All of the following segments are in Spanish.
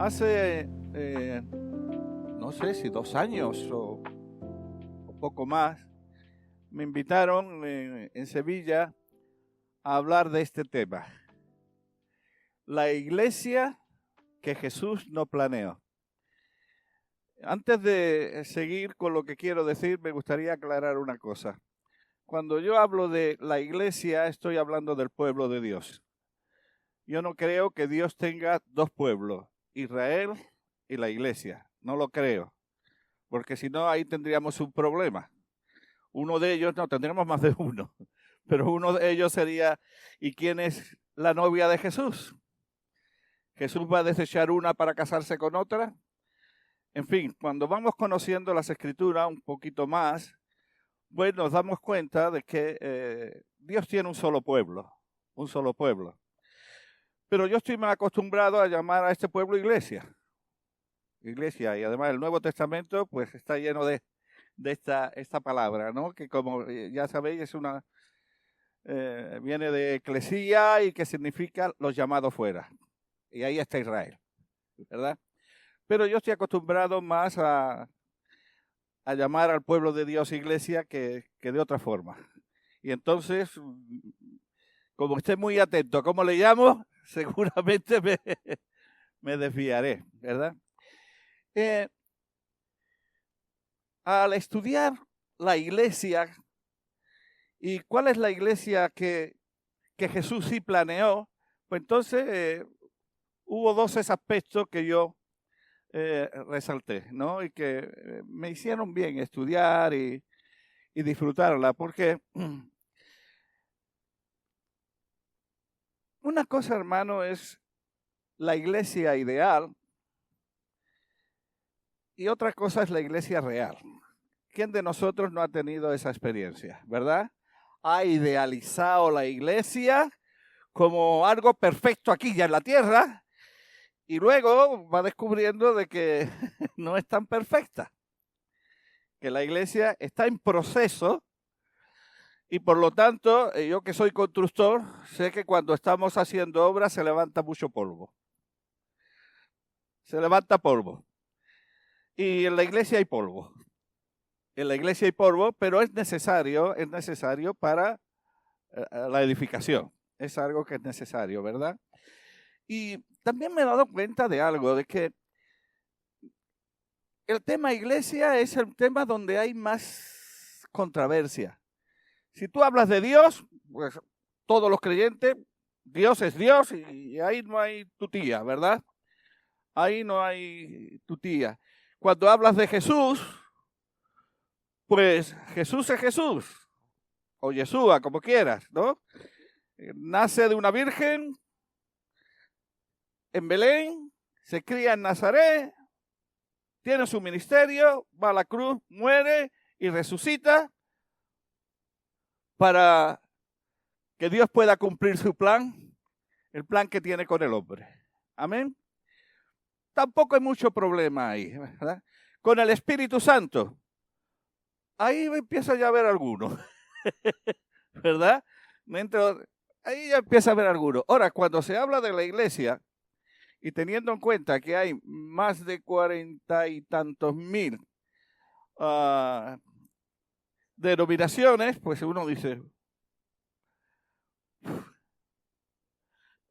Hace, no sé si 2 años o poco más, me invitaron en Sevilla a hablar de este tema. La iglesia que Jesús no planeó. Antes de seguir con lo que quiero decir, me gustaría aclarar una cosa. Cuando yo hablo de la iglesia, estoy hablando del pueblo de Dios. Yo no creo que Dios tenga 2 pueblos, Israel y la iglesia. No lo creo, porque si no, ahí tendríamos un problema. Uno de ellos, no, tendríamos más de uno, pero uno de ellos sería, ¿y quién es la novia de Jesús? ¿Jesús va a desechar una para casarse con otra? En fin, cuando vamos conociendo las Escrituras un poquito más, pues nos damos cuenta de que Dios tiene un solo pueblo, un solo pueblo. Pero yo estoy más acostumbrado a llamar a este pueblo iglesia, y además el Nuevo Testamento pues está lleno de esta palabra, ¿no? Que como ya sabéis es una viene de eclesía y que significa los llamados fuera. Y ahí está Israel, ¿verdad? Pero yo estoy acostumbrado más a llamar al pueblo de Dios iglesia que de otra forma. Y entonces, como esté muy atento a cómo le llamo, seguramente me desviaré, ¿verdad? Al estudiar la iglesia y cuál es la iglesia que Jesús sí planeó, pues entonces hubo 2 aspectos que yo resalté, ¿no? Y que me hicieron bien estudiar y disfrutarla, porque una cosa, hermano, es la iglesia ideal y otra cosa es la iglesia real. ¿Quién de nosotros no ha tenido esa experiencia, verdad? Ha idealizado la iglesia como algo perfecto aquí ya en la tierra y luego va descubriendo de que no es tan perfecta, que la iglesia está en proceso y por lo tanto, yo que soy constructor, sé que cuando estamos haciendo obras se levanta mucho polvo. Se levanta polvo. Y en la iglesia hay polvo. En la iglesia hay polvo, pero es necesario para la edificación. Es algo que es necesario, ¿verdad? Y también me he dado cuenta de algo, de que el tema iglesia es el tema donde hay más controversia. Si tú hablas de Dios, pues todos los creyentes, Dios es Dios y ahí no hay tutía, ¿verdad? Ahí no hay tutía. Cuando hablas de Jesús, pues Jesús es Jesús, o Yeshua, como quieras, ¿no? Nace de una virgen en Belén, se cría en Nazaret, tiene su ministerio, va a la cruz, muere y resucita para que Dios pueda cumplir su plan, el plan que tiene con el hombre. Amén. Tampoco hay mucho problema ahí, ¿verdad? Con el Espíritu Santo, ahí empieza ya a haber algunos, ¿verdad? Ahí ya empieza a haber algunos. Ahora, cuando se habla de la iglesia, y teniendo en cuenta que hay más de 40 y tantos mil denominaciones, pues uno dice,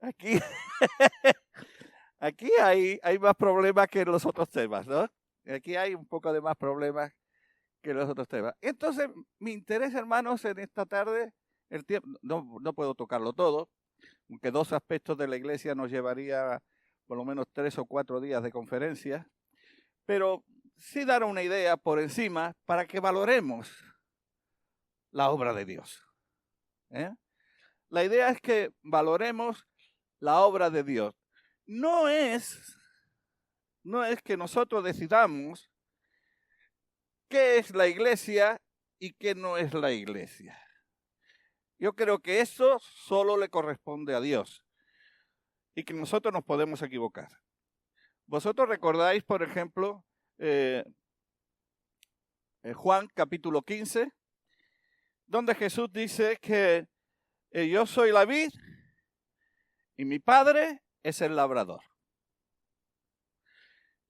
aquí, aquí hay más problemas que en los otros temas, ¿no? Aquí hay un poco de más problemas que en los otros temas. Entonces, mi interés, hermanos, en esta tarde, el tiempo, no puedo tocarlo todo, aunque 2 aspectos de la iglesia nos llevaría por lo menos 3 o 4 días de conferencia, pero sí dar una idea por encima para que valoremos la obra de Dios. La idea es que valoremos la obra de Dios. No es que nosotros decidamos qué es la iglesia y qué no es la iglesia. Yo creo que eso solo le corresponde a Dios y que nosotros nos podemos equivocar. Vosotros recordáis, por ejemplo, Juan capítulo 15, donde Jesús dice que yo soy la vid y mi padre es el labrador.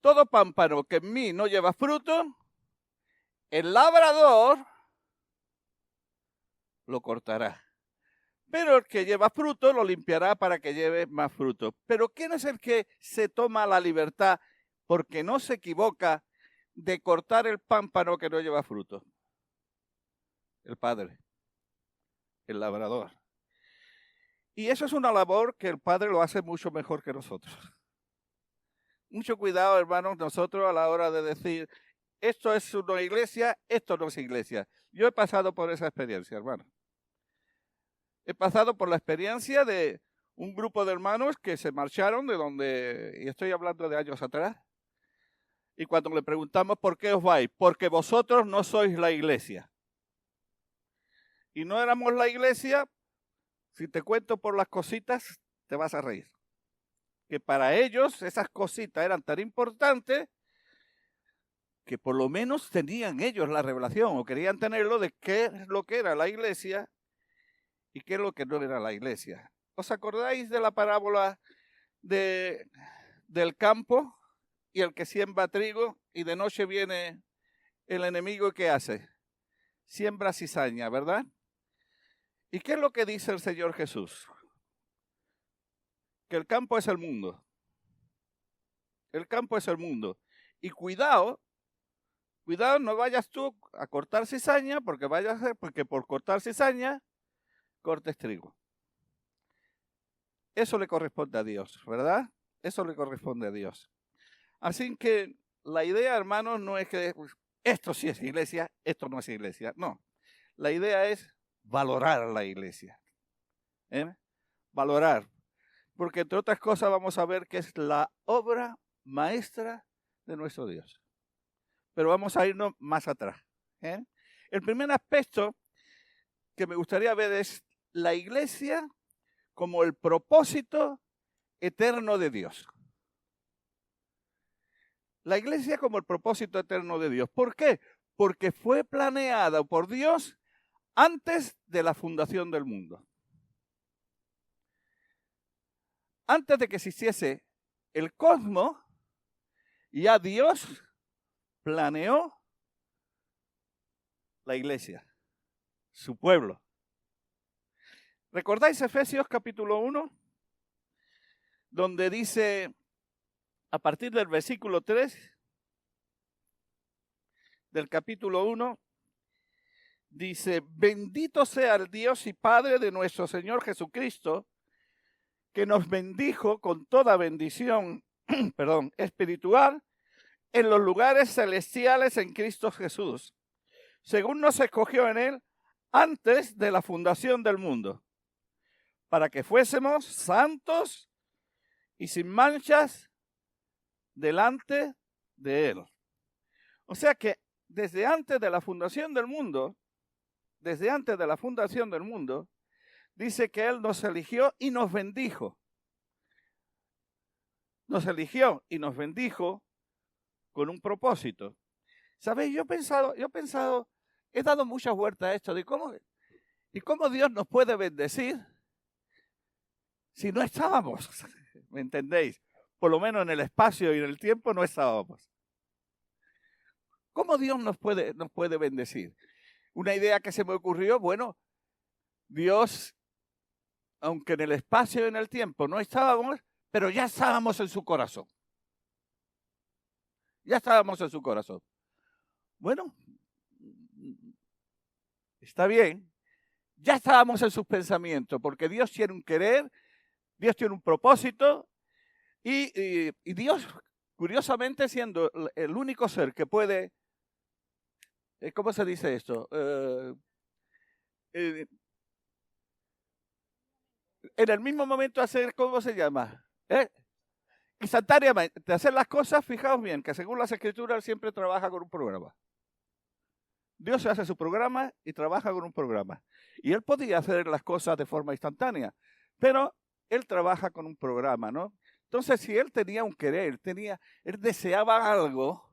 todo pámpano que en mí no lleva fruto, el labrador lo cortará. Pero el que lleva fruto lo limpiará para que lleve más fruto. Pero ¿quién es el que se toma la libertad, porque no se equivoca, de cortar el pámpano que no lleva fruto? El Padre, el labrador. Y eso es una labor que el Padre lo hace mucho mejor que nosotros. Mucho cuidado, hermanos, nosotros a la hora de decir, esto es una iglesia, esto no es iglesia. Yo he pasado por esa experiencia, hermano. He pasado por la experiencia de un grupo de hermanos que se marcharon de donde, y estoy hablando de años atrás, y cuando le preguntamos por qué os vais, porque vosotros no sois la iglesia. Y no éramos la iglesia, si te cuento por las cositas, te vas a reír. Que para ellos esas cositas eran tan importantes que por lo menos tenían ellos la revelación o querían tenerlo de qué es lo que era la iglesia y qué es lo que no era la iglesia. ¿Os acordáis de la parábola del campo y el que siembra trigo y de noche viene el enemigo y qué hace? Siembra cizaña, ¿verdad? ¿Y qué es lo que dice el Señor Jesús? Que el campo es el mundo. El campo es el mundo. Y cuidado, no vayas tú a cortar cizaña porque por cortar cizaña cortes trigo. Eso le corresponde a Dios, ¿verdad? Eso le corresponde a Dios. Así que la idea, hermanos, no es que esto sí es iglesia, esto no es iglesia. No, la idea es valorar la iglesia. Valorar. Porque entre otras cosas vamos a ver que es la obra maestra de nuestro Dios. Pero vamos a irnos más atrás. El primer aspecto que me gustaría ver es la iglesia como el propósito eterno de Dios. La iglesia como el propósito eterno de Dios. ¿Por qué? Porque fue planeada por Dios antes de la fundación del mundo. Antes de que existiese el cosmos, ya Dios planeó la iglesia, su pueblo. ¿Recordáis Efesios capítulo 1? Donde dice, a partir del versículo 3 del capítulo 1, dice, bendito sea el Dios y Padre de nuestro Señor Jesucristo, que nos bendijo con toda bendición, espiritual, en los lugares celestiales en Cristo Jesús, según nos escogió en Él antes de la fundación del mundo, para que fuésemos santos y sin manchas delante de Él. O sea que desde antes de la fundación del mundo, dice que Él nos eligió y nos bendijo. Nos eligió y nos bendijo con un propósito. ¿Sabéis? Yo he dado muchas vueltas a esto de cómo Dios nos puede bendecir si no estábamos. ¿Me entendéis? Por lo menos en el espacio y en el tiempo no estábamos. ¿Cómo Dios nos puede bendecir? Una idea que se me ocurrió, bueno, Dios, aunque en el espacio y en el tiempo no estábamos, pero ya estábamos en su corazón. Ya estábamos en su corazón. Bueno, está bien. Ya estábamos en sus pensamientos, porque Dios tiene un querer, Dios tiene un propósito, y Dios, curiosamente, siendo el único ser que puede, ¿cómo se dice esto? En el mismo momento hacer, ¿cómo se llama? Instantáneamente, hacer las cosas, fijaos bien, que según las Escrituras Él siempre trabaja con un programa. Dios hace su programa y trabaja con un programa. Y Él podía hacer las cosas de forma instantánea, pero Él trabaja con un programa, ¿no? Entonces, si Él tenía un querer, Él deseaba algo,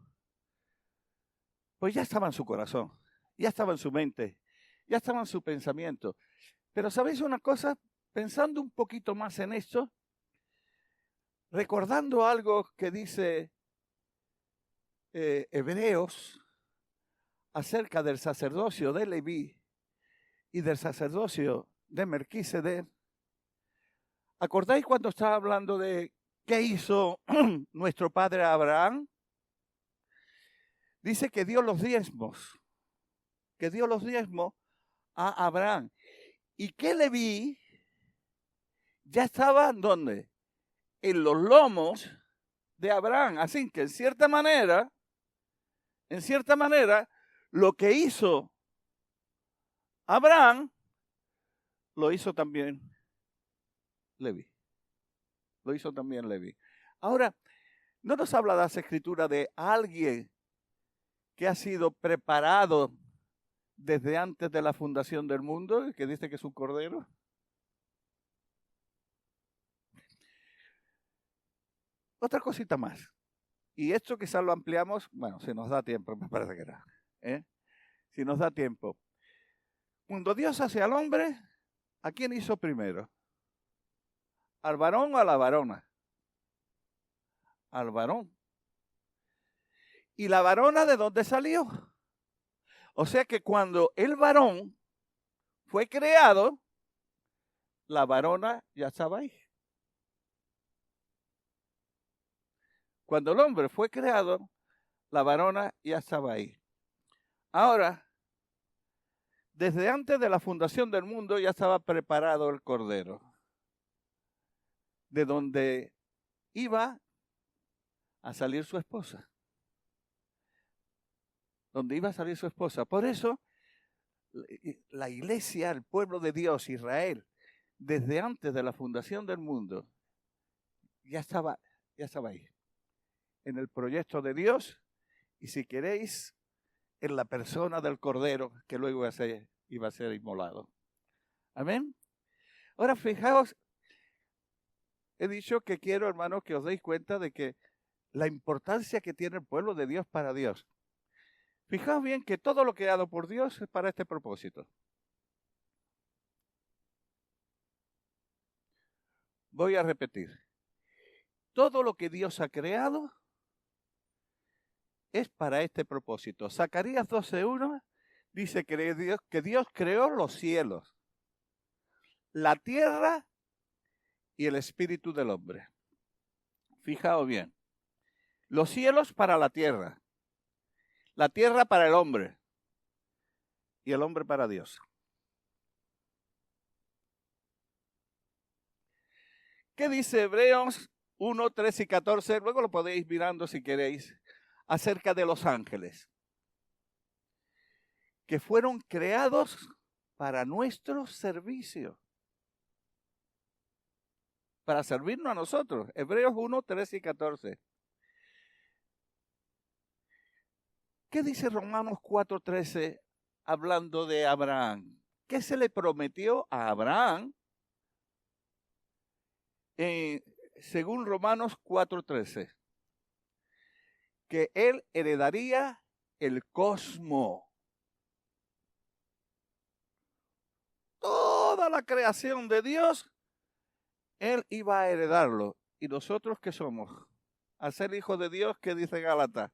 pues ya estaba en su corazón, ya estaba en su mente, ya estaba en su pensamiento. Pero ¿sabéis una cosa? Pensando un poquito más en esto, recordando algo que dice Hebreos acerca del sacerdocio de Leví y del sacerdocio de Melquisedec. ¿Acordáis cuando estaba hablando de qué hizo nuestro padre Abraham? Dice que dio los diezmos, a Abraham. ¿Y qué Leví ya estaba ¿dónde? En los lomos de Abraham. Así que en cierta manera, lo que hizo Abraham, lo hizo también Leví. Ahora, no nos habla de la Escritura de alguien que ha sido preparado desde antes de la fundación del mundo, que dice que es un cordero. Otra cosita más. Y esto quizás lo ampliamos, bueno, si nos da tiempo, me parece que era. Si nos da tiempo. Cuando Dios hace al hombre, ¿a quién hizo primero? ¿Al varón o a la varona? Al varón. ¿Y la varona de dónde salió? O sea que cuando el varón fue creado, la varona ya estaba ahí. Cuando el hombre fue creado, la varona ya estaba ahí. Ahora, desde antes de la fundación del mundo ya estaba preparado el cordero, de donde iba a salir su esposa. Por eso, la iglesia, el pueblo de Dios, Israel, desde antes de la fundación del mundo, ya estaba ahí, en el proyecto de Dios, y si queréis, en la persona del Cordero, que luego iba a ser inmolado. Amén. Ahora, fijaos, he dicho que quiero, hermanos, que os deis cuenta de que la importancia que tiene el pueblo de Dios para Dios. Fijaos bien que todo lo creado por Dios es para este propósito. Voy a repetir. Todo lo que Dios ha creado es para este propósito. Zacarías 12:1 dice que Dios creó los cielos, la tierra y el espíritu del hombre. Fijaos bien. Los cielos para la tierra para el hombre y el hombre para Dios. ¿Qué dice Hebreos 1, 13 y 14? Luego lo podéis mirando si queréis, acerca de los ángeles, que fueron creados para nuestro servicio, para servirnos a nosotros. Hebreos 1, 13 y 14. ¿Qué dice Romanos 4, 13 hablando de Abraham? ¿Qué se le prometió a Abraham? Según Romanos 4:13, que él heredaría el cosmos. Toda la creación de Dios, él iba a heredarlo. ¿Y nosotros qué somos? Al ser hijos de Dios, ¿qué dice Gálatas?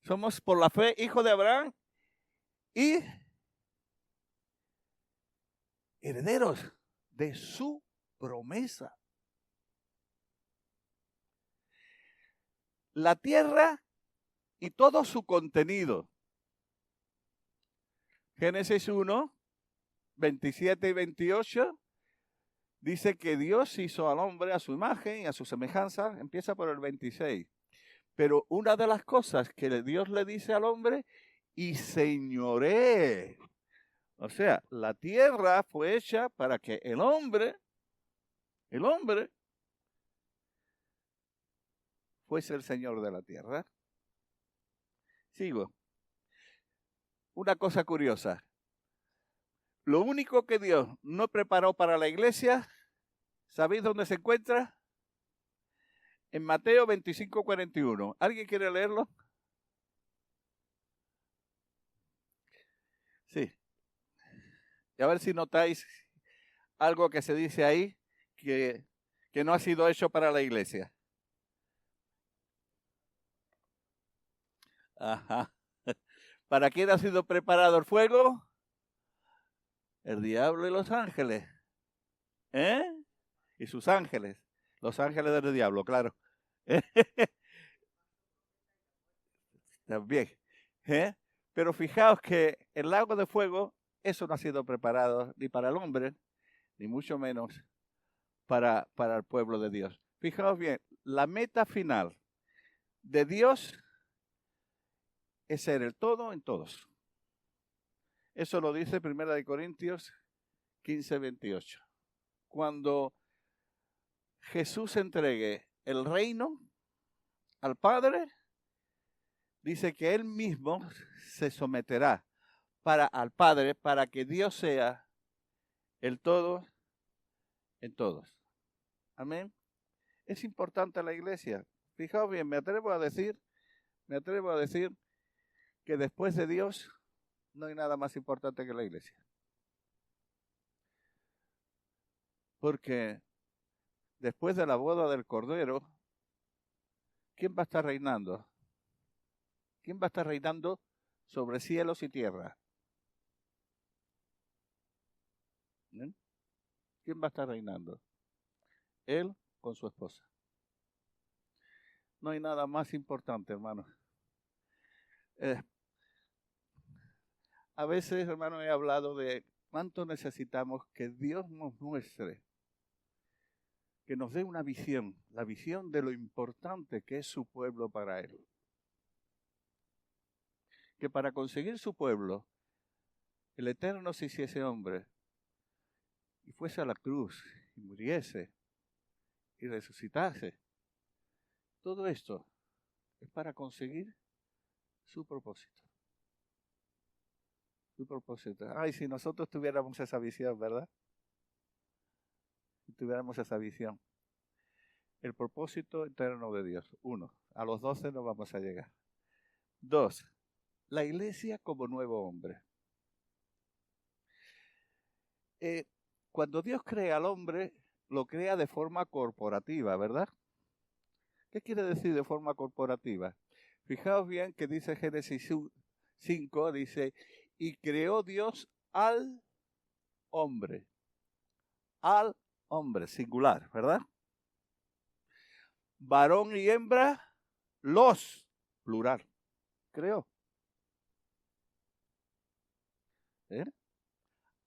Somos por la fe hijos de Abraham y herederos de su promesa. La tierra y todo su contenido. Génesis 1, 27 y 28 dice que Dios hizo al hombre a su imagen y a su semejanza. Empieza por el 26. Pero una de las cosas que Dios le dice al hombre, y señoré. O sea, la tierra fue hecha para que el hombre fuese el Señor de la tierra. Sigo. Una cosa curiosa. Lo único que Dios no preparó para la iglesia, ¿sabéis dónde se encuentra? En Mateo 25:41. ¿Alguien quiere leerlo? Sí. Y a ver si notáis algo que se dice ahí que no ha sido hecho para la iglesia. Ajá. ¿Para quién ha sido preparado el fuego? El diablo y los ángeles. ¿Eh? Y sus ángeles. Los ángeles del diablo, claro. También. ¿Eh? Pero fijaos que el lago de fuego, eso no ha sido preparado ni para el hombre, ni mucho menos para el pueblo de Dios. Fijaos bien, la meta final de Dios es ser el todo en todos. Eso lo dice 1 Corintios 15, 28. Cuando Jesús entregue el reino al Padre, dice que Él mismo se someterá al Padre para que Dios sea el todo en todos. Amén. Es importante la iglesia. Fijaos bien, me atrevo a decir que después de Dios no hay nada más importante que la iglesia. Porque después de la boda del Cordero, ¿quién va a estar reinando? ¿Quién va a estar reinando sobre cielos y tierra? ¿Eh? ¿Quién va a estar reinando? Él con su esposa. No hay nada más importante, hermano. A veces, hermano, he hablado de cuánto necesitamos que Dios nos muestre, que nos dé una visión, la visión de lo importante que es su pueblo para Él. Que para conseguir su pueblo, el Eterno se hiciese hombre y fuese a la cruz y muriese y resucitase. Todo esto es para conseguir su propósito. Su propósito. Ay, si nosotros tuviéramos esa visión, ¿verdad? Si tuviéramos esa visión. El propósito eterno de Dios. 1. A los 12 no vamos a llegar. 2. La iglesia como nuevo hombre. Cuando Dios crea al hombre, lo crea de forma corporativa, ¿verdad? ¿Qué quiere decir de forma corporativa? Fijaos bien que dice Génesis 5, dice, y creó Dios al hombre. Al hombre, singular, ¿verdad? Varón y hembra, los, plural, creó.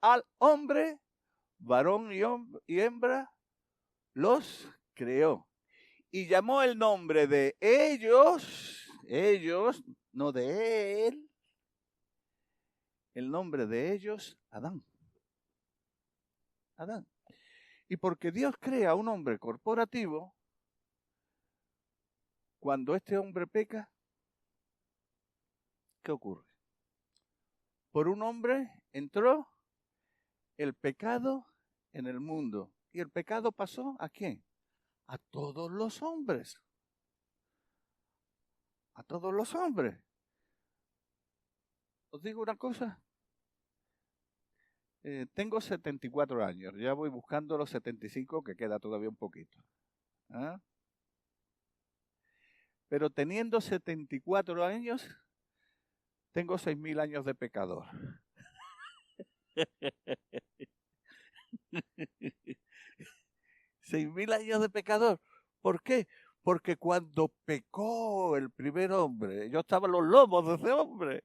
Al hombre, varón y hembra, los creó. Y llamó el nombre de ellos, no de él, el nombre de ellos, Adán. Adán. Y porque Dios crea un hombre corporativo, cuando este hombre peca, ¿qué ocurre? Por un hombre entró el pecado en el mundo. ¿Y el pecado pasó a quién? A todos los hombres. A todos los hombres. Os digo una cosa. Tengo 74 años. Ya voy buscando los 75, que queda todavía un poquito. ¿Ah? Pero teniendo 74 años, tengo 6.000 años de pecador. 6.000 años de pecador. ¿Por qué? Porque cuando pecó el primer hombre, yo estaba en los lomos de ese hombre.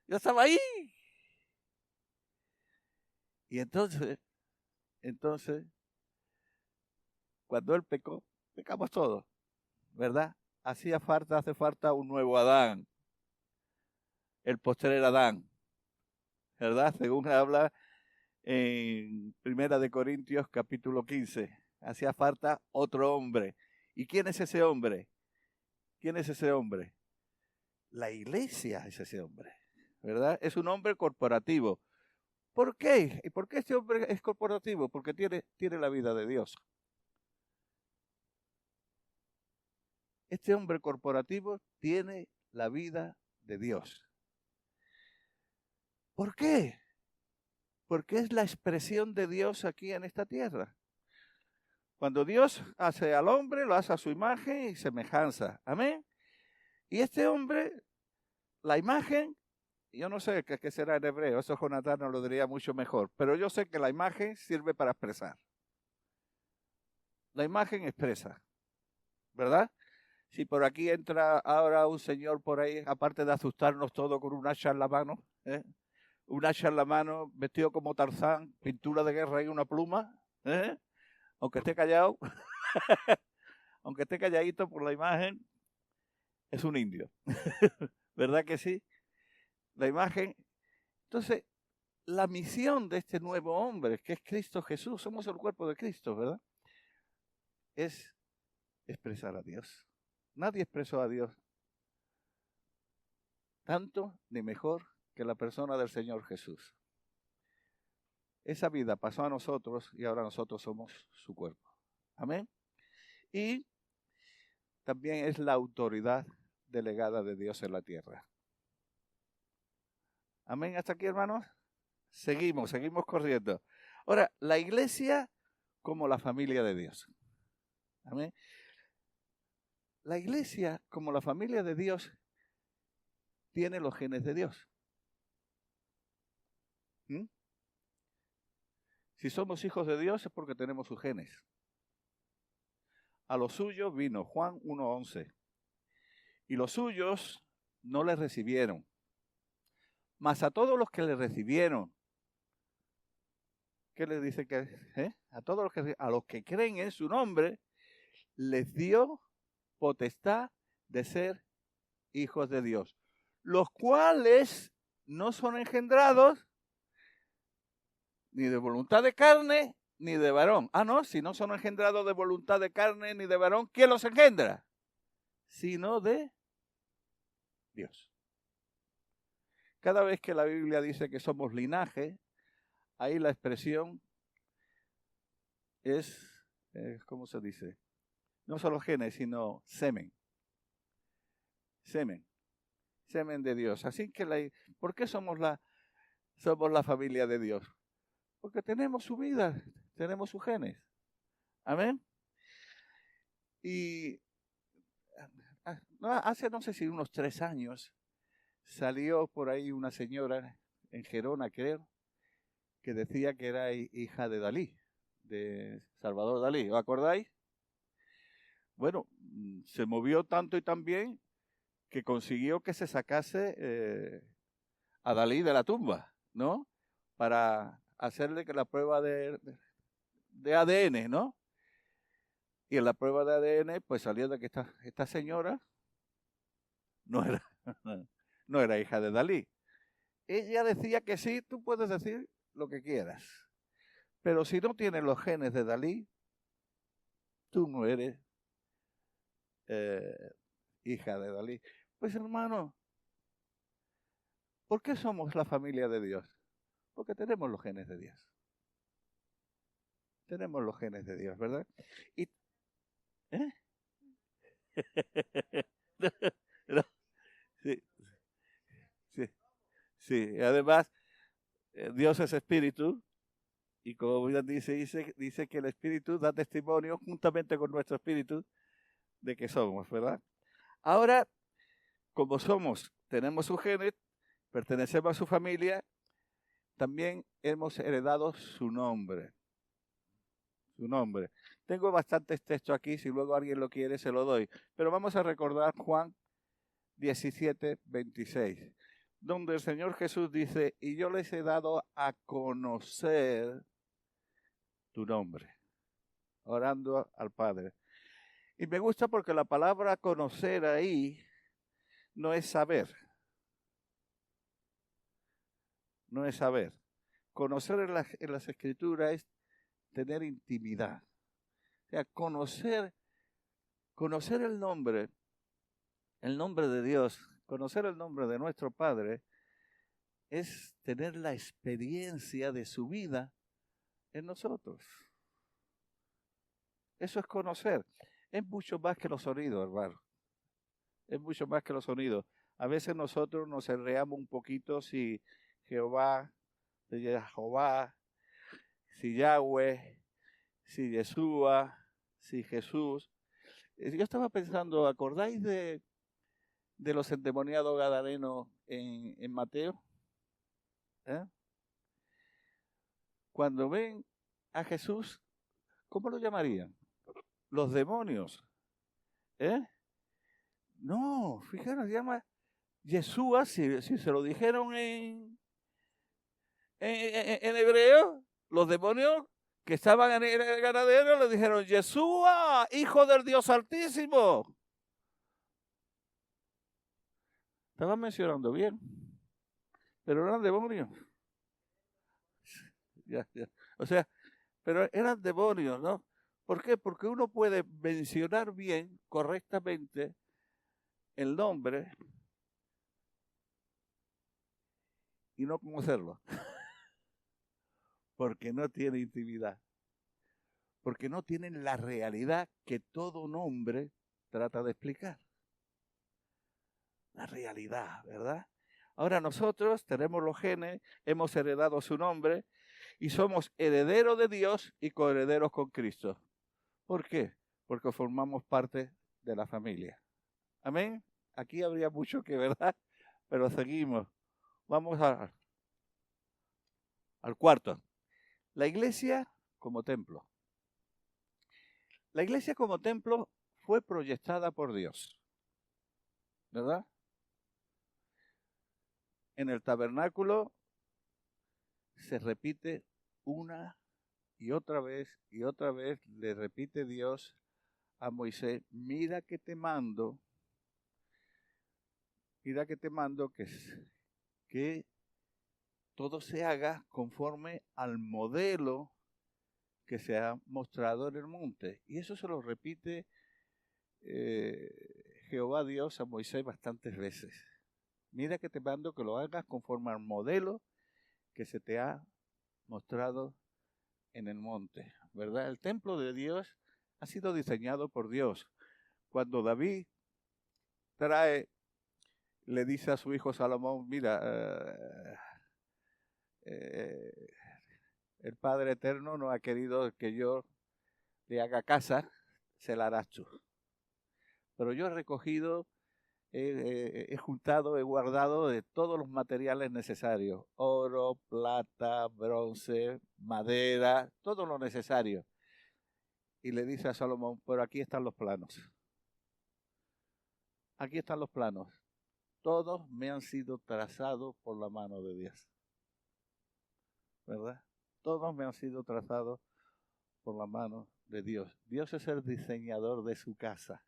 Yo estaba ahí. Y entonces, cuando él pecó, pecamos todos, ¿verdad? Hace falta un nuevo Adán. El postrer Adán, ¿verdad? Según habla en 1 Corintios capítulo 15. Hacía falta otro hombre. ¿Y quién es ese hombre? ¿Quién es ese hombre? La iglesia es ese hombre, ¿verdad? Es un hombre corporativo. ¿Por qué? ¿Y por qué este hombre es corporativo? Porque tiene la vida de Dios. Este hombre corporativo tiene la vida de Dios. ¿Por qué? Porque es la expresión de Dios aquí en esta tierra. Cuando Dios hace al hombre, lo hace a su imagen y semejanza. Amén. Y este hombre, la imagen, yo no sé qué será en hebreo, eso Jonatán nos lo diría mucho mejor, pero yo sé que la imagen sirve para expresar. La imagen expresa, ¿verdad? Si por aquí entra ahora un señor por ahí, aparte de asustarnos todos con un hacha en la mano, un hacha en la mano, vestido como Tarzán, pintura de guerra y una pluma, aunque esté callado, aunque esté calladito por la imagen, es un indio. ¿Verdad que sí? La imagen. Entonces, la misión de este nuevo hombre, que es Cristo Jesús, somos el cuerpo de Cristo, ¿verdad? Es expresar a Dios. Nadie expresó a Dios tanto ni mejor que la persona del Señor Jesús. Esa vida pasó a nosotros y ahora nosotros somos su cuerpo. Amén. Y también es la autoridad delegada de Dios en la tierra. Amén. ¿Hasta aquí, hermanos? Seguimos corriendo. Ahora, la iglesia como la familia de Dios. Amén. La iglesia como la familia de Dios tiene los genes de Dios. ¿Mm? Si somos hijos de Dios es porque tenemos sus genes. A los suyos vino Juan 1:11. Y los suyos no le recibieron. Mas a todos los que le recibieron, ¿qué les dice que? A los que creen en su nombre, les dio potestad de ser hijos de Dios, los cuales no son engendrados ni de voluntad de carne ni de varón. No, si no son engendrados de voluntad de carne ni de varón, ¿quién los engendra? Sino de Dios. Cada vez que la Biblia dice que somos linaje, ahí la expresión es, ¿cómo se dice? No solo genes, sino semen. Semen. Semen de Dios. Así que, ¿por qué somos la familia de Dios? Porque tenemos su vida, tenemos sus genes. Amén. Y hace, no sé si unos 3 años, salió por ahí una señora en Gerona, creo, que decía que era hija de Dalí, de Salvador Dalí. ¿Os acordáis? Bueno, se movió tanto y tan bien que consiguió que se sacase a Dalí de la tumba, ¿no? Para hacerle que la prueba de ADN, ¿no? Y en la prueba de ADN, pues salió de que esta señora no era hija de Dalí. Ella decía que sí, tú puedes decir lo que quieras, pero si no tienes los genes de Dalí, tú no eres hija de Dalí. Pues hermano, ¿por qué somos la familia de Dios? Porque tenemos los genes de Dios. Tenemos los genes de Dios, ¿verdad? Y, no, sí, sí, sí. Además, Dios es espíritu y como dice que el espíritu da testimonio juntamente con nuestro espíritu de que somos, ¿verdad? Ahora, como tenemos sus genes, pertenecemos a su familia, también hemos heredado su nombre. Su nombre. Tengo bastantes textos aquí, si luego alguien lo quiere se lo doy, pero vamos a recordar Juan 17:26, donde el Señor Jesús dice, y yo les he dado a conocer tu nombre, orando al Padre. Y me gusta porque la palabra conocer ahí no es saber. No es saber. Conocer en las Escrituras es tener intimidad. O sea, conocer el nombre de Dios, conocer el nombre de nuestro Padre, es tener la experiencia de su vida en nosotros. Eso es conocer. Es mucho más que los sonidos, hermano. Es mucho más que los sonidos. A veces nosotros nos enredamos un poquito si Jehová, si Yahweh, si Yeshua, si Jesús. Yo estaba pensando, ¿acordáis de de los endemoniados gadarenos en Mateo? Cuando ven a Jesús, ¿cómo lo llamarían? Los demonios. No, fijaros, llama Yeshua, si se lo dijeron en hebreo, los demonios que estaban en el ganadero le dijeron, Yeshua, hijo del Dios Altísimo. Estaban mencionando bien, pero eran demonios. Ya. O sea, pero eran demonios, ¿no? ¿Por qué? Porque uno puede mencionar bien, correctamente, el nombre y no conocerlo. Porque no tiene intimidad. Porque no tienen la realidad que todo nombre trata de explicar. La realidad, ¿verdad? Ahora nosotros tenemos los genes, hemos heredado su nombre y somos herederos de Dios y coherederos con Cristo. ¿Por qué? Porque formamos parte de la familia. Amén. Aquí habría mucho que, ¿verdad? Pero seguimos. Vamos al cuarto. La iglesia como templo. La iglesia como templo fue proyectada por Dios, ¿verdad? En el tabernáculo se repite una y otra vez, le repite Dios a Moisés, mira que te mando que todo se haga conforme al modelo que se ha mostrado en el monte. Y eso se lo repite Jehová Dios a Moisés bastantes veces. Mira que te mando que lo hagas conforme al modelo que se te ha mostrado en el monte, ¿verdad? El templo de Dios ha sido diseñado por Dios. Cuando David le dice a su hijo Salomón, mira, el Padre Eterno no ha querido que yo le haga casa, se la harás tú. Pero yo he recogido, he juntado, he guardado de todos los materiales necesarios, oro, plata, bronce, madera, todo lo necesario. Y le dice a Salomón, pero aquí están los planos. Aquí están los planos. Todos me han sido trazados por la mano de Dios. ¿Verdad? Todos me han sido trazados por la mano de Dios. Dios es el diseñador de su casa.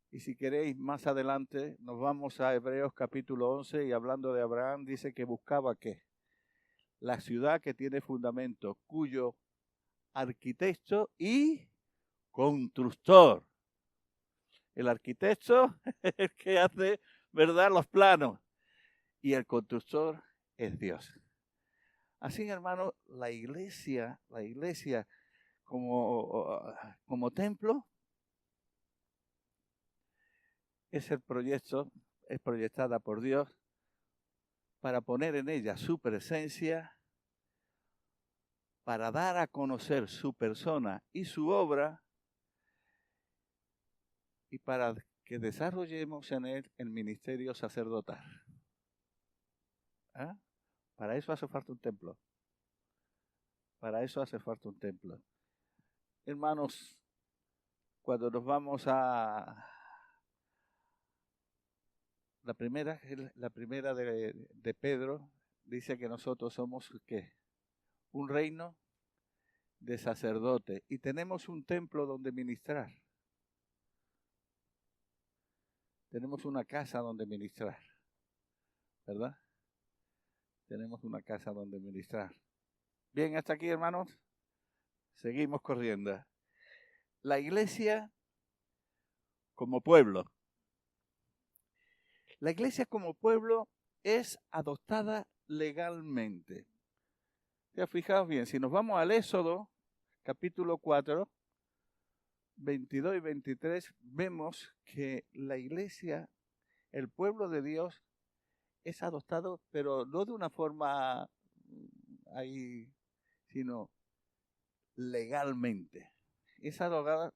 Y si queréis, más adelante nos vamos a Hebreos capítulo 11 y hablando de Abraham, dice que buscaba ¿qué? La ciudad que tiene fundamento, cuyo arquitecto y constructor. El arquitecto es el que hace, ¿verdad?, los planos. Y el constructor es Dios. Así, hermano, la iglesia como templo es proyectada por Dios para poner en ella su presencia, para dar a conocer su persona y su obra, y para que desarrollemos en él el ministerio sacerdotal. ¿Ah? Para eso hace falta un templo. Hermanos, cuando nos vamos a la primera de Pedro, dice que nosotros somos ¿qué? Un reino de sacerdotes y tenemos un templo donde ministrar. Tenemos una casa donde ministrar, ¿verdad? Tenemos una casa donde ministrar. Bien, hasta aquí, hermanos. Seguimos corriendo. La iglesia como pueblo. La iglesia como pueblo es adoptada legalmente. Ya fijaos bien, si nos vamos al Éxodo, capítulo 4, 22 y 23, vemos que la iglesia, el pueblo de Dios, es adoptado, pero no de una forma ahí, sino legalmente. Es adoptada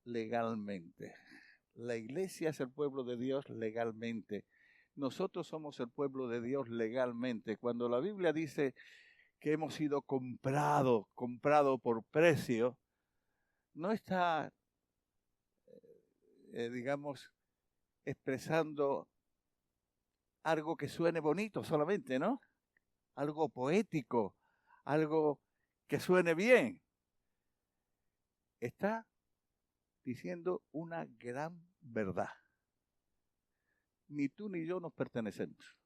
legalmente. La iglesia es el pueblo de Dios legalmente. Nosotros somos el pueblo de Dios legalmente. Cuando la Biblia dice que hemos sido comprado por precio, no está, digamos, expresando algo que suene bonito solamente, ¿no? Algo poético, algo que suene bien. Está diciendo una gran verdad. Ni tú ni yo nos pertenecemos,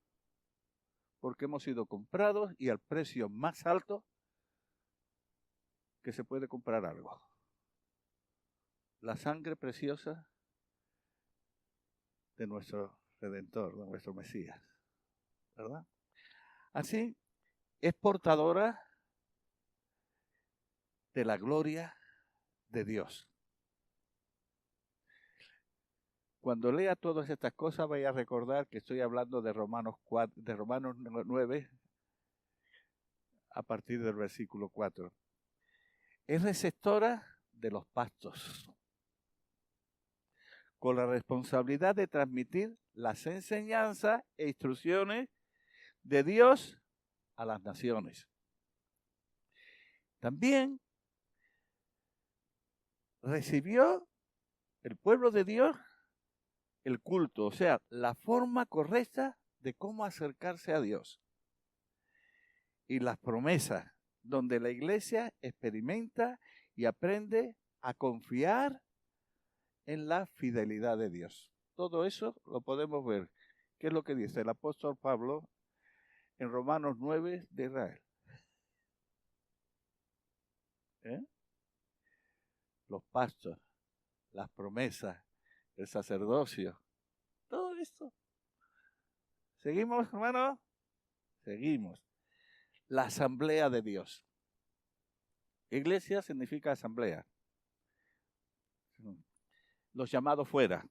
porque hemos sido comprados y al precio más alto que se puede comprar algo. La sangre preciosa de nuestro Redentor, de nuestro Mesías, ¿verdad? Así, es portadora de la gloria de Dios. Cuando lea todas estas cosas, vaya a recordar que estoy hablando de Romanos 9, a partir del versículo 4. Es receptora de los pactos, con la responsabilidad de transmitir las enseñanzas e instrucciones de Dios a las naciones. También recibió el pueblo de Dios el culto, o sea, la forma correcta de cómo acercarse a Dios. Y las promesas, donde la iglesia experimenta y aprende a confiar en la fidelidad de Dios. Todo eso lo podemos ver. ¿Qué es lo que dice el apóstol Pablo en Romanos 9 de Israel? Los pactos, las promesas, el sacerdocio, todo esto. ¿Seguimos, hermanos? Seguimos. La asamblea de Dios. Iglesia significa asamblea. Los llamados fuera.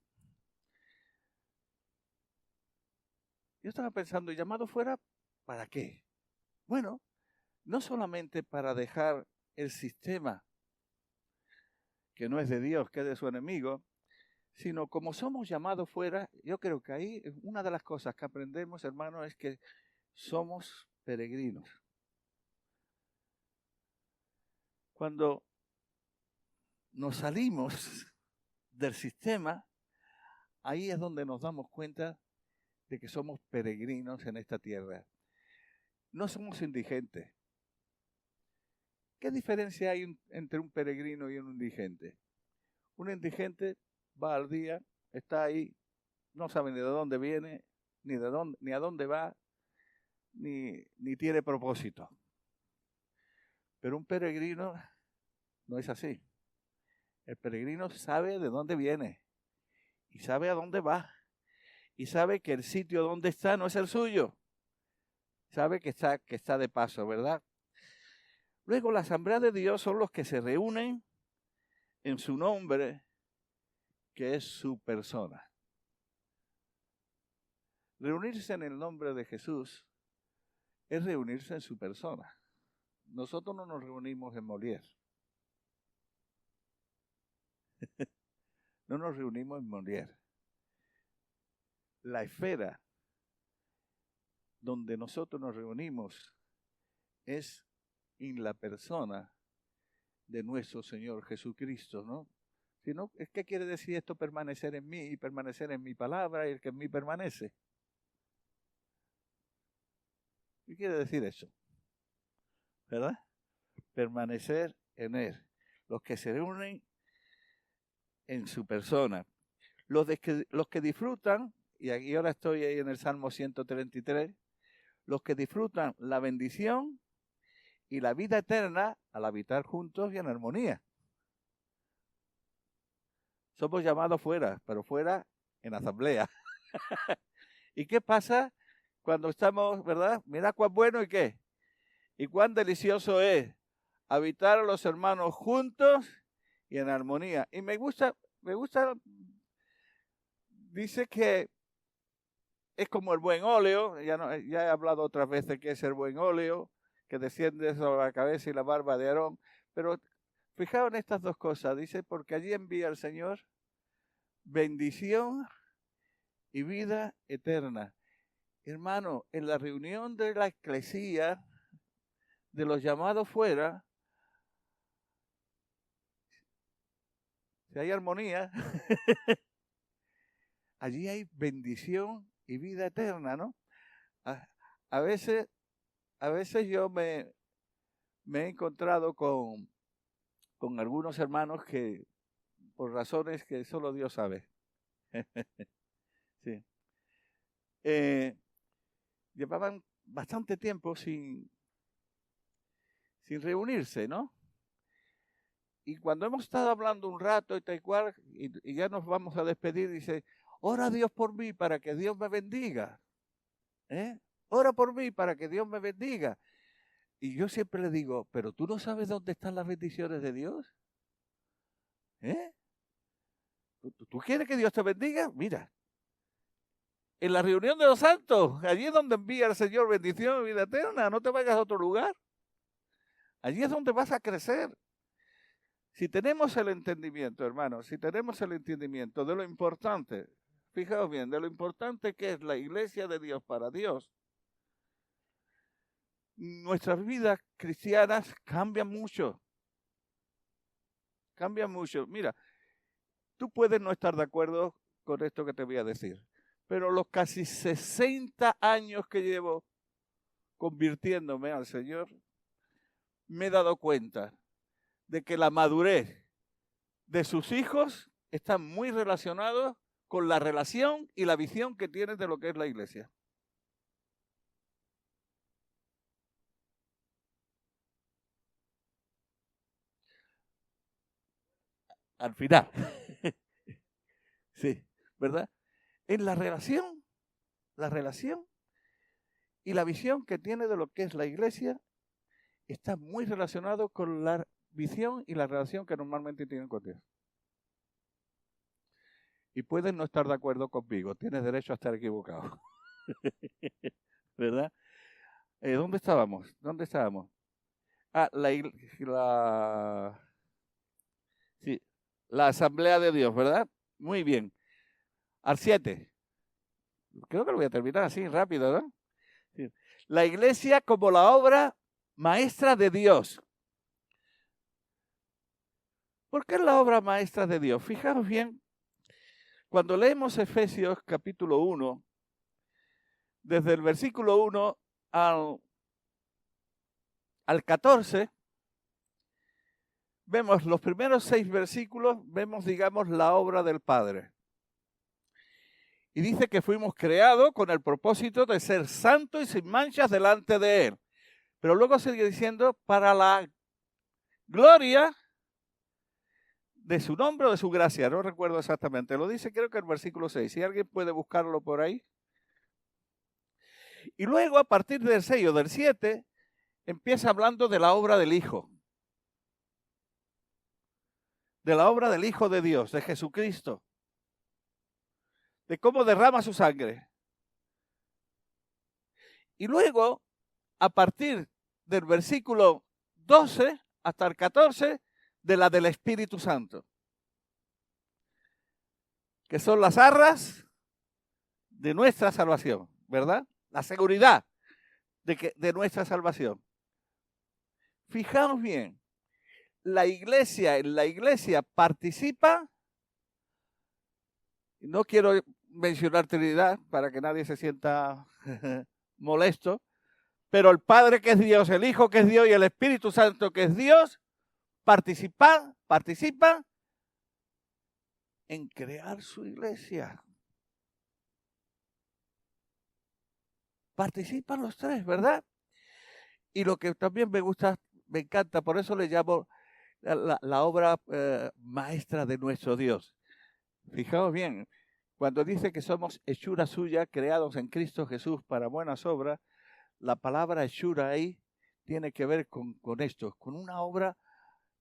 Yo estaba pensando, ¿llamados fuera para qué? Bueno, no solamente para dejar el sistema que no es de Dios, que es de su enemigo, sino como somos llamados fuera, yo creo que ahí una de las cosas que aprendemos, hermanos, es que somos peregrinos. Cuando nos salimos del sistema, ahí es donde nos damos cuenta de que somos peregrinos en esta tierra. No somos indigentes. ¿Qué diferencia hay entre un peregrino y un indigente? Un indigente va al día, está ahí, no sabe ni de dónde viene, ni a dónde va, ni tiene propósito. Pero un peregrino no es así. El peregrino sabe de dónde viene y sabe a dónde va y sabe que el sitio donde está no es el suyo. Sabe que está de paso, ¿verdad? Luego la asamblea de Dios son los que se reúnen en su nombre, que es su persona. Reunirse en el nombre de Jesús es reunirse en su persona. Nosotros no nos reunimos en Molière. No nos reunimos en Molière. La esfera donde nosotros nos reunimos es en la persona de nuestro Señor Jesucristo, ¿no? Si no, ¿qué quiere decir esto? Permanecer en mí y permanecer en mi palabra y el que en mí permanece. ¿Qué quiere decir eso? ¿Verdad? Permanecer en Él. Los que se reúnen en su persona. Los que disfrutan, y aquí ahora estoy ahí en el Salmo 133, los que disfrutan la bendición y la vida eterna al habitar juntos y en armonía. Somos llamados fuera, pero fuera en asamblea. ¿Y qué pasa cuando estamos, verdad? Mira cuán bueno y qué. Y cuán delicioso es habitar a los hermanos juntos y en armonía. Y me gusta, dice que es como el buen óleo, ya he hablado otras veces que es el buen óleo, que desciende sobre la cabeza y la barba de Aarón, pero fijaos en estas dos cosas, dice, porque allí envía el Señor bendición y vida eterna. Hermano, en la reunión de la eclesía, de los llamados fuera, si hay armonía, allí hay bendición y vida eterna, ¿no? A veces yo me he encontrado con algunos hermanos que, por razones que solo Dios sabe, sí. Llevaban bastante tiempo sin reunirse, ¿no? Y cuando hemos estado hablando un rato y tal cual, y ya nos vamos a despedir, dice, ora a Dios por mí para que Dios me bendiga. Ora por mí para que Dios me bendiga. Y yo siempre le digo, pero tú no sabes dónde están las bendiciones de Dios. ¿Tú quieres que Dios te bendiga? Mira, en la reunión de los santos, allí es donde envía el Señor bendición y vida eterna, no te vayas a otro lugar. Allí es donde vas a crecer. Si tenemos el entendimiento, hermanos, si tenemos el entendimiento de lo importante, fijaos bien, de lo importante que es la iglesia de Dios para Dios, nuestras vidas cristianas cambian mucho. Cambian mucho. Mira, tú puedes no estar de acuerdo con esto que te voy a decir, pero los casi 60 años que llevo convirtiéndome al Señor, me he dado cuenta de que la madurez de sus hijos está muy relacionado con la relación y la visión que tienen de lo que es la iglesia. Al final. Sí, ¿verdad? En la relación y la visión que tiene de lo que es la iglesia está muy relacionado con la visión y la relación que normalmente tienen con Dios. Y pueden no estar de acuerdo conmigo, tienes derecho a estar equivocado. ¿Verdad? ¿Dónde estábamos? Ah, la Asamblea de Dios, ¿verdad? Muy bien. Al 7. Creo que lo voy a terminar así, rápido, ¿no? Sí. La iglesia como la obra maestra de Dios. ¿Por qué es la obra maestra de Dios? Fijaos bien, cuando leemos Efesios capítulo 1, desde el versículo 1 al 14, vemos los primeros 6 versículos, vemos, digamos, la obra del Padre. Y dice que fuimos creados con el propósito de ser santos y sin manchas delante de Él. Pero luego sigue diciendo, para la gloria de su nombre o de su gracia. No recuerdo exactamente. Lo dice creo que el versículo 6. Si alguien puede buscarlo por ahí. Y luego a partir del 6 o del 7 empieza hablando de la obra del Hijo. De la obra del Hijo de Dios, de Jesucristo. De cómo derrama su sangre. Y luego, a partir del versículo 12 hasta el 14, de la del Espíritu Santo. Que son las arras de nuestra salvación, ¿verdad? La seguridad de nuestra salvación. Fijaos bien, en la iglesia participa, no quiero mencionar Trinidad para que nadie se sienta molesto, pero el Padre que es Dios, el Hijo que es Dios y el Espíritu Santo que es Dios, participa en crear su iglesia. Participan los tres, ¿verdad? Y lo que también me gusta, me encanta, por eso le llamo la obra maestra de nuestro Dios. Fijaos bien, cuando dice que somos hechura suya, creados en Cristo Jesús para buenas obras, la palabra hechura ahí tiene que ver con esto, con una obra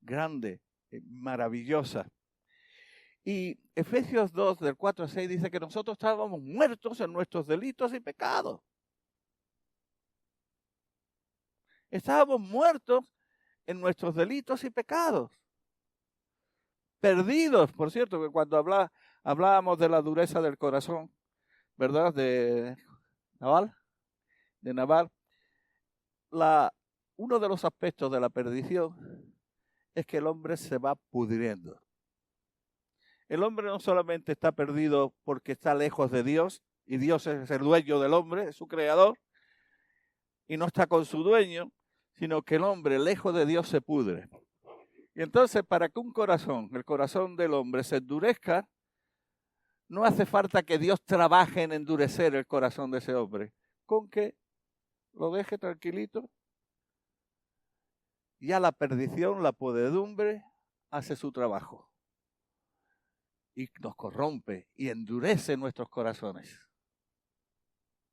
grande, maravillosa. Y Efesios 2, del 4 al 6, dice que nosotros estábamos muertos en nuestros delitos y pecados. Estábamos muertos en nuestros delitos y pecados. Perdidos, por cierto, que cuando Hablábamos de la dureza del corazón, ¿verdad? De Nabal. Uno de los aspectos de la perdición es que el hombre se va pudriendo. El hombre no solamente está perdido porque está lejos de Dios, y Dios es el dueño del hombre, es su creador, y no está con su dueño, sino que el hombre lejos de Dios se pudre. Y entonces, para que un corazón, el corazón del hombre, se endurezca, no hace falta que Dios trabaje en endurecer el corazón de ese hombre. Con que lo deje tranquilito, ya la perdición, la podredumbre, hace su trabajo. Y nos corrompe y endurece nuestros corazones.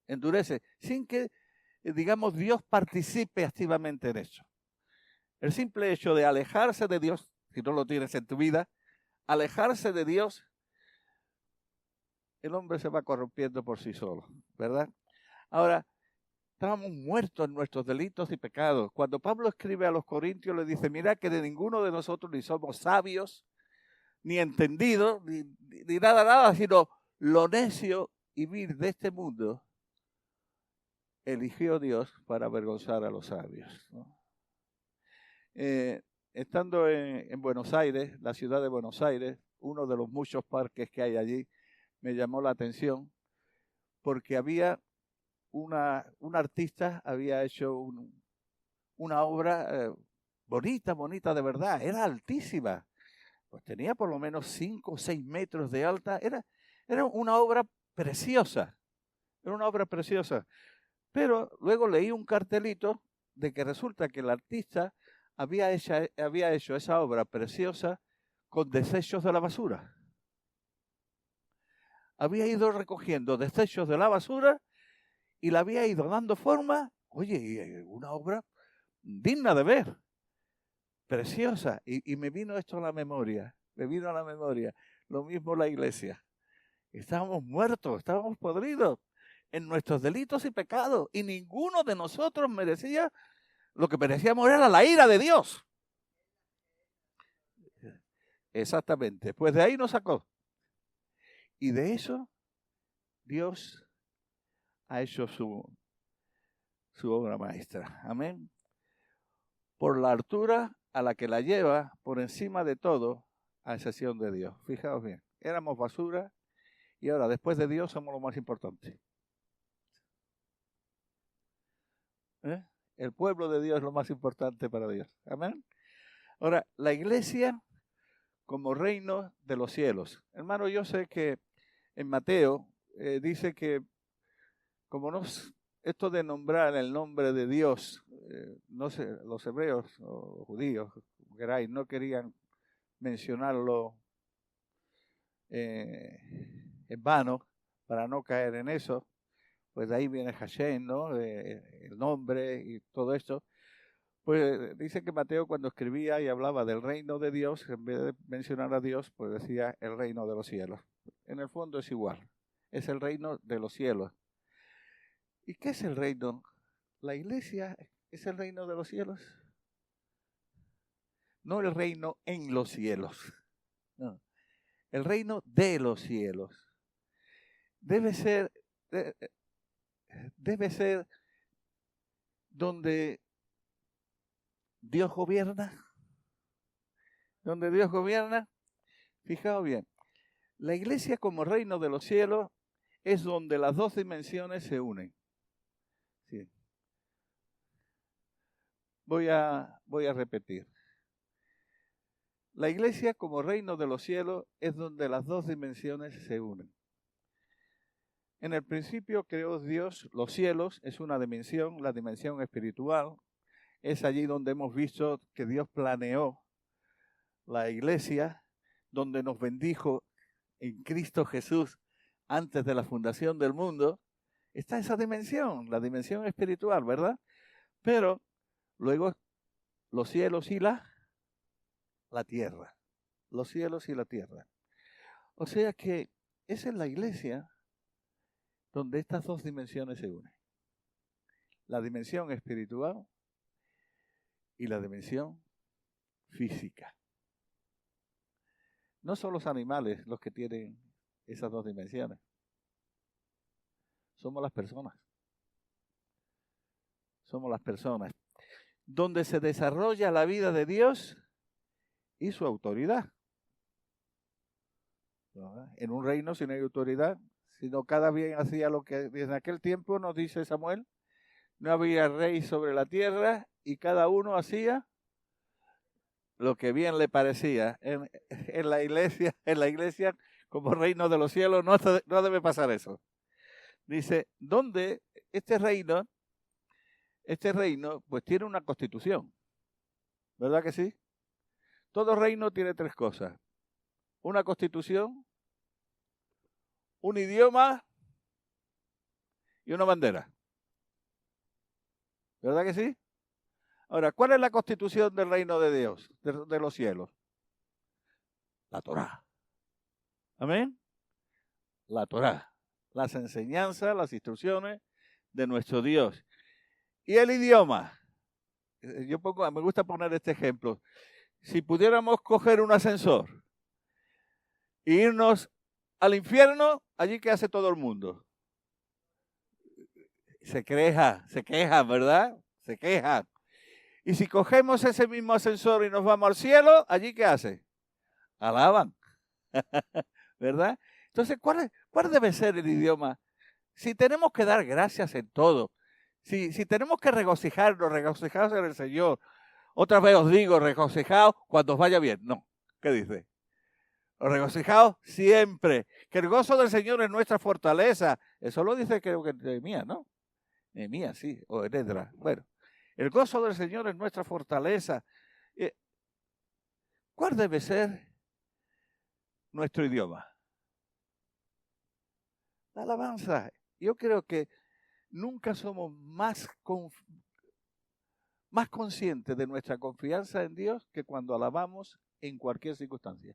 Endurece, sin que, digamos, Dios participe activamente en eso. El simple hecho de alejarse de Dios, si no lo tienes en tu vida, alejarse de Dios, el hombre se va corrompiendo por sí solo, ¿verdad? Ahora, estábamos muertos en nuestros delitos y pecados. Cuando Pablo escribe a los Corintios, le dice, mira que de ninguno de nosotros ni somos sabios, ni entendidos, ni nada, sino lo necio y vil de este mundo, eligió Dios para avergonzar a los sabios, ¿no? Estando en Buenos Aires, la ciudad de Buenos Aires, uno de los muchos parques que hay allí, me llamó la atención porque había un artista, había hecho una obra bonita de verdad, era altísima, pues tenía por lo menos 5 o 6 metros de alta, era una obra preciosa, pero luego leí un cartelito de que resulta que el artista había hecho esa obra preciosa con desechos de la basura. Había ido recogiendo desechos de la basura y la había ido dando forma, oye, una obra digna de ver, preciosa. Y me vino esto a la memoria, lo mismo la iglesia. Estábamos muertos, estábamos podridos en nuestros delitos y pecados, y ninguno de nosotros merecía. Lo que merecíamos era la ira de Dios. Exactamente. Pues de ahí nos sacó. Y de eso Dios ha hecho su obra maestra. Amén. Por la altura a la que la lleva, por encima de todo, a excepción de Dios. Fijaos bien. Éramos basura y ahora después de Dios somos lo más importante. El pueblo de Dios es lo más importante para Dios. Amén. Ahora, la iglesia como reino de los cielos. Hermano, yo sé que en Mateo dice que como esto de nombrar el nombre de Dios, no sé, los hebreos o judíos, como queráis, no querían mencionarlo en vano para no caer en eso. Pues de ahí viene Hashem, ¿no? El nombre y todo esto. Pues dice que Mateo cuando escribía y hablaba del reino de Dios, en vez de mencionar a Dios, pues decía el reino de los cielos. En el fondo es igual, es el reino de los cielos. ¿Y qué es el reino? ¿La iglesia es el reino de los cielos? No el reino en los cielos, no, el reino de los cielos. Debe ser donde Dios gobierna. Donde Dios gobierna, fijaos bien, la iglesia como reino de los cielos es donde las dos dimensiones se unen. Sí. Voy a repetir. La iglesia como reino de los cielos es donde las dos dimensiones se unen. En el principio creó Dios los cielos, es una dimensión, la dimensión espiritual. Es allí donde hemos visto que Dios planeó la iglesia, donde nos bendijo en Cristo Jesús antes de la fundación del mundo. Está esa dimensión, la dimensión espiritual, ¿verdad? Pero luego los cielos y la tierra. Los cielos y la tierra. O sea que esa es la iglesia donde estas dos dimensiones se unen. La dimensión espiritual y la dimensión física. No son los animales los que tienen esas dos dimensiones. Somos las personas. Somos las personas. Donde se desarrolla la vida de Dios y su autoridad. En un reino si no hay autoridad, sino cada bien hacía lo que desde aquel tiempo, nos dice Samuel, no había rey sobre la tierra y cada uno hacía lo que bien le parecía. En la iglesia, como reino de los cielos, no debe pasar eso. Dice, ¿dónde este reino, pues tiene una constitución? ¿Verdad que sí? Todo reino tiene tres cosas. Una constitución, un idioma y una bandera. ¿Verdad que sí? Ahora, ¿cuál es la constitución del reino de Dios, de los cielos? La Torá. ¿Amén? La Torá. Las enseñanzas, las instrucciones de nuestro Dios. Y el idioma. Me gusta poner este ejemplo. Si pudiéramos coger un ascensor e irnos al infierno, allí ¿qué hace todo el mundo? Se queja, ¿verdad? Se queja. Y si cogemos ese mismo ascensor y nos vamos al cielo, ¿allí qué hace? Alaban. ¿Verdad? Entonces, ¿cuál debe ser el idioma? Si tenemos que dar gracias en todo, si tenemos que regocijarnos en el Señor, otra vez os digo, regocijaos cuando os vaya bien. No, ¿qué dice? Regocijaos siempre, que el gozo del Señor es nuestra fortaleza. Eso lo dice creo que Nehemías, ¿no? Nehemías, sí, o Edra. Bueno, el gozo del Señor es nuestra fortaleza. ¿Cuál debe ser nuestro idioma? La alabanza. Yo creo que nunca somos más conscientes de nuestra confianza en Dios que cuando alabamos en cualquier circunstancia.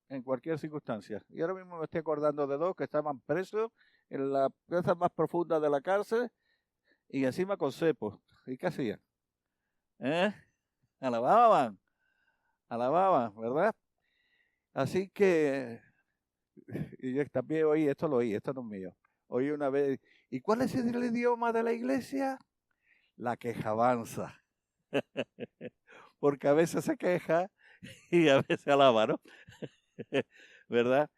En cualquier circunstancia. Y ahora mismo me estoy acordando de dos que estaban presos en la plaza más profunda de la cárcel y encima con cepos. ¿Y qué hacían? Alababan, ¿verdad? Así que, y yo también oí, esto no es mío. Oí una vez, ¿y cuál es el idioma de la iglesia? La quejabanza. Porque a veces se queja y a veces alaba, ¿no? ¿Verdad?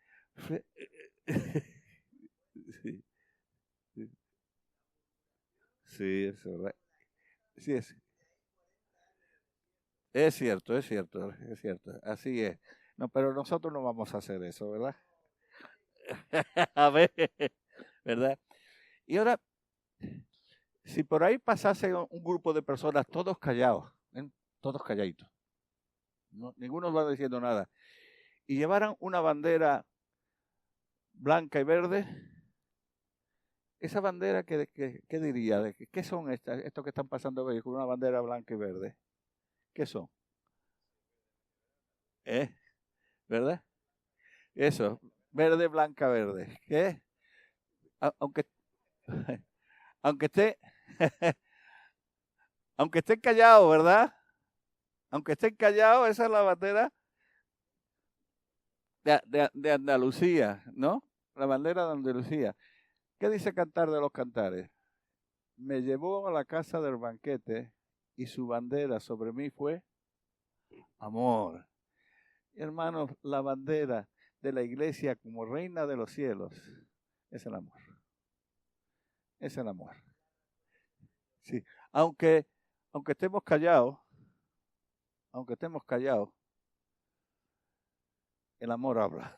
Sí, sí, es verdad. Sí, es cierto. Así es. No, pero nosotros no vamos a hacer eso, ¿verdad? A ver, ¿verdad? Y ahora, si por ahí pasase un grupo de personas todos callados, todos calladitos, no, ninguno va diciendo nada, y llevaran una bandera blanca y verde, esa bandera, ¿qué diría? ¿Qué son estos que están pasando hoy con una bandera blanca y verde? ¿Qué son? ¿Verdad? Eso, verde, blanca, verde. ¿Qué? Aunque, aunque esté, aunque estén callados, ¿verdad? Aunque estén callados, esa es la bandera de Andalucía, ¿no? La bandera de Andalucía. ¿Qué dice Cantar de los Cantares? Me llevó a la casa del banquete y su bandera sobre mí fue amor. Hermanos, la bandera de la iglesia como reina de los cielos es el amor. Es el amor. Sí, aunque estemos callados, el amor habla.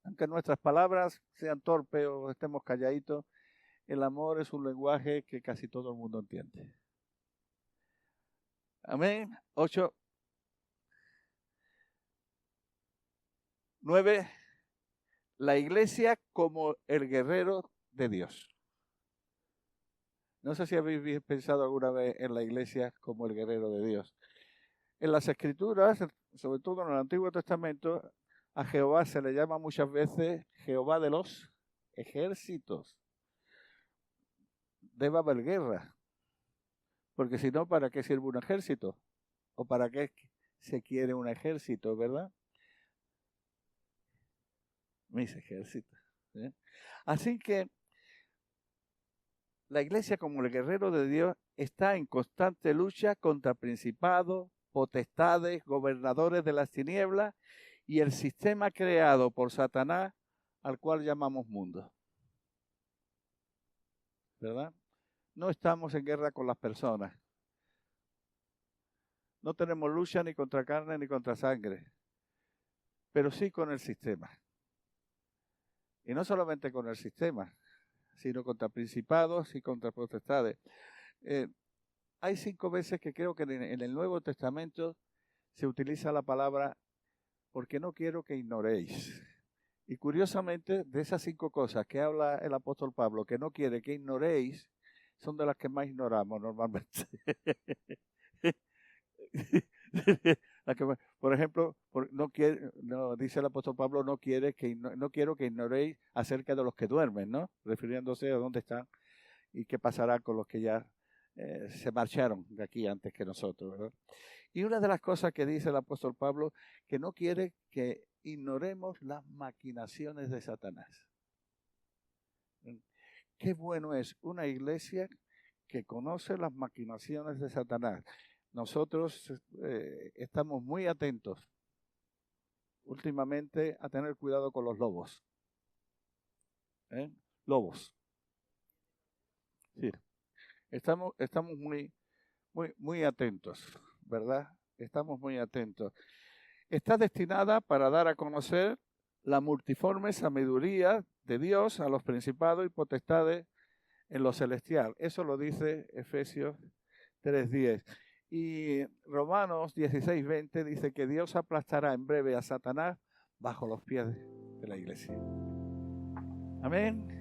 Aunque nuestras palabras sean torpes o estemos calladitos, el amor es un lenguaje que casi todo el mundo entiende. Amén. 8. 9. La iglesia como el guerrero de Dios. No sé si habéis pensado alguna vez en la iglesia como el guerrero de Dios. En las Escrituras, sobre todo en el Antiguo Testamento, a Jehová se le llama muchas veces Jehová de los ejércitos. Debe haber guerra. Porque si no, ¿para qué sirve un ejército? ¿O para qué se quiere un ejército, verdad? mis ejércitos. ¿Eh? Así que la iglesia como el guerrero de Dios está en constante lucha contra principados, potestades, gobernadores de las tinieblas y el sistema creado por Satanás al cual llamamos mundo. ¿Verdad? No estamos en guerra con las personas. No tenemos lucha ni contra carne ni contra sangre, pero sí con el sistema. Y no solamente con el sistema, sino contra principados y contra potestades. Hay 5 veces que creo que en el Nuevo Testamento se utiliza la palabra porque no quiero que ignoréis. Y curiosamente, de esas 5 cosas que habla el apóstol Pablo, que no quiere que ignoréis, son de las que más ignoramos normalmente. Por ejemplo, dice el apóstol Pablo, no quiero que ignoréis acerca de los que duermen, ¿no? Refiriéndose a dónde están y qué pasará con los que ya se marcharon de aquí antes que nosotros, ¿verdad? Y una de las cosas que dice el apóstol Pablo, que no quiere que ignoremos las maquinaciones de Satanás. Qué bueno es una iglesia que conoce las maquinaciones de Satanás. Nosotros estamos muy atentos últimamente a tener cuidado con los lobos. Lobos. Sí. Estamos muy atentos, ¿verdad? Estamos muy atentos. Está destinada para dar a conocer la multiforme sabiduría de Dios a los principados y potestades en lo celestial. Eso lo dice Efesios 3:10. Y Romanos 16:20 dice que Dios aplastará en breve a Satanás bajo los pies de la iglesia. Amén.